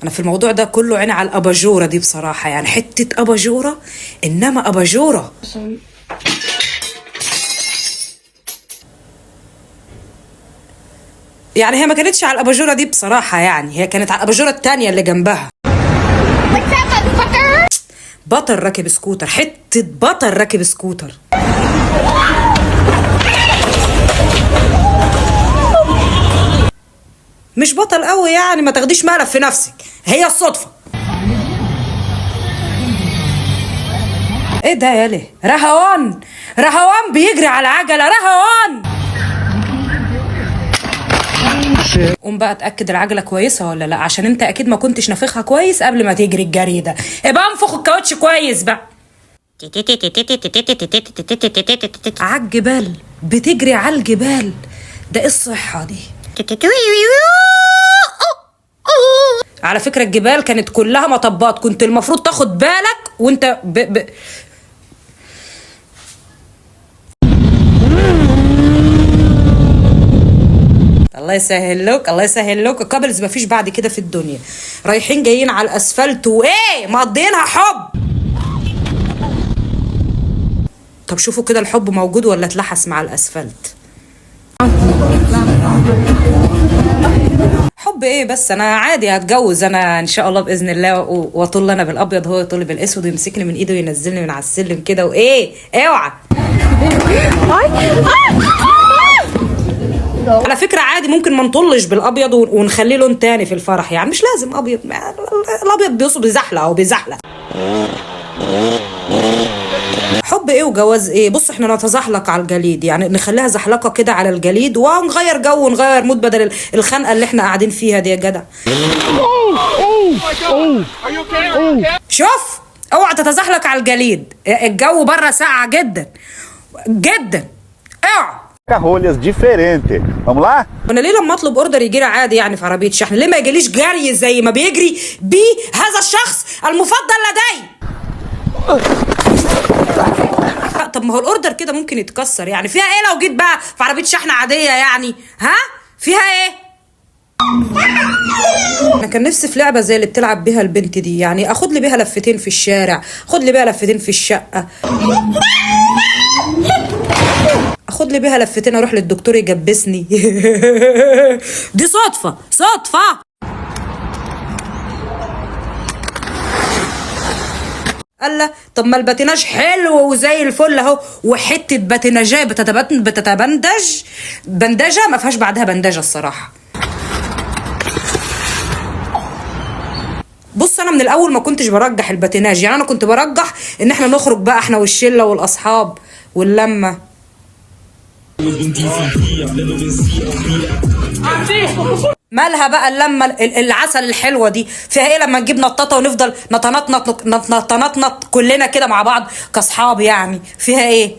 انا في الموضوع ده كله عيني على الاباجوره دي بصراحه، يعني حته اباجوره، انما اباجوره. يعني هي ما كانتش على الاباجوره دي بصراحه، يعني هي كانت على الاباجوره التانيه اللي جنبها. بطل راكب سكوتر، حته بطل راكب سكوتر. مش بطل قوي يعني، ما تاخديش مقلب في نفسك، هي الصدفه. ايه ده يا ليه؟ رهوان، رهوان بيجري على عجله، رهوان. قوم بقى اتاكد العجله كويسه ولا لا، عشان انت اكيد ما كنتش نافخها كويس قبل ما تجري الجري ده. ابقى انفخ الكاوتش كويس بقى. على الجبال، بتجري على الجبال، ده ايه الصحه دي؟ على فكره الجبال كانت كلها مطبات، كنت المفروض تاخد بالك وانت الله يسهل لك، الله يسهل لك. الكابلز مفيش بعد كده في الدنيا، رايحين جايين على الاسفلت وايه مقضيينها حب. طب شوفوا كده الحب موجود ولا اتلحس مع الاسفلت؟ حب ايه بس، انا عادي هتجوز انا ان شاء الله باذن الله، واطل انا بالابيض هو يطل بالاسود، ويمسكني من ايده وينزلني من على السلم كده، وايه اوعى. على فكره عادي ممكن ما نطلش بالابيض ونخليه لون تاني في الفرح، يعني مش لازم ابيض، الابيض بيزحلق او بيزحلق. حب ايه وجواز ايه؟ بص احنا نتزحلق على الجليد، يعني نخليها زحلقه كده على الجليد، ونغير جو ونغير مود بدل الخنقه اللي احنا قاعدين فيها دي يا جدع. شوف اوعى تتزحلق على الجليد، الجو بره ساقع جدا جدا، اوعى. rolhas diferente. Vamos lá? وانا ليه لما اطلب اوردر يجي لي عادي يعني في عربيه شحن، ليه ما يجيليش جري زي ما بيجري بيه هذا الشخص المفضل لدي؟ طب ما هو الاوردر كده ممكن يتكسر، يعني فيها ايه لو جيت بقى في عربيه شحن عاديه يعني؟ ها فيها ايه؟ انا كان نفسي في لعبه زي اللي بتلعب بيها البنت دي، يعني اخد لي بيها لفتين في الشارع، اخد لي بيها لفتين في الشقه، اخد لي بيها لفتين اروح للدكتور يجبسني. دي صدفه صدفه. الله، طب ما الباتيناج حلو وزي الفل اهو، وحته باتيناجيه بتتبندج بندجه ما فيهاش بعدها بندجه الصراحه. بص انا من الاول ما كنتش برجح الباتيناج، يعني انا كنت برجح ان احنا نخرج بقى احنا والشله والاصحاب واللمه. مالها بقى اللمه العسل الحلوه دي؟ فيها ايه لما نجيب نطاطه ونفضل نتنطنط كلنا كده مع بعض كاصحاب؟ يعني فيها ايه؟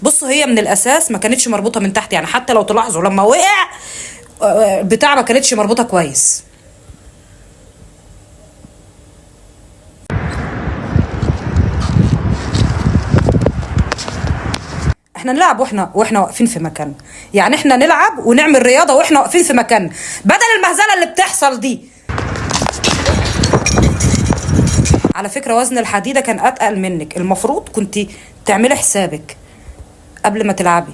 بصوا هي من الاساس ما كانتش مربوطه من تحت، يعني حتى لو تلاحظوا لما وقع بتاع ما كانتش مربوطه كويس. احنا نلعب واحنا واقفين في مكان، يعني احنا نلعب ونعمل رياضه واحنا واقفين في مكان، بدل المهزله اللي بتحصل دي. على فكره وزن الحديده كان اتقل منك، المفروض كنت تعملي حسابك قبل ما تلعبي.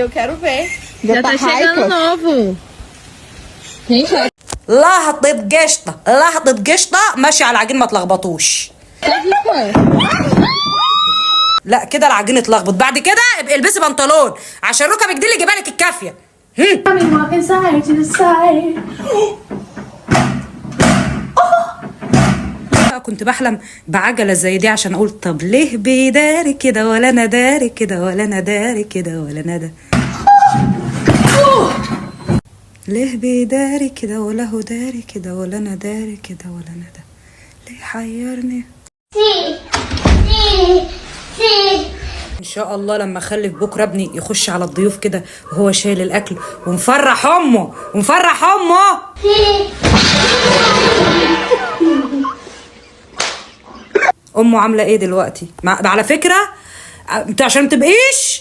Eu quero ver. Já tá chegando novo. Gente, لحظه قشطه، لحظه قشطه ماشي على العجين ما تلخبطوش. لا كده العجين اتلخبط، بعد كده ابقي البسي بنطلون عشان ركبك دي اللي جايبالك الكافيه. كنت بحلم بعجله زي دي عشان اقول طب ليه بيداري كده ولا انا داري كده ولا انا داري كده ولا انا ده، ليه بيداري كده ولا هو داري كده ولا انا داري كده ولا انا ده، ليه حيرني. ان شاء الله لما اخلف بكره ابني يخش على الضيوف كده وهو شايل الاكل ومفرح امه ومفرح امه. امه عامله ايه دلوقتي؟ على فكره انت عشان تبقيش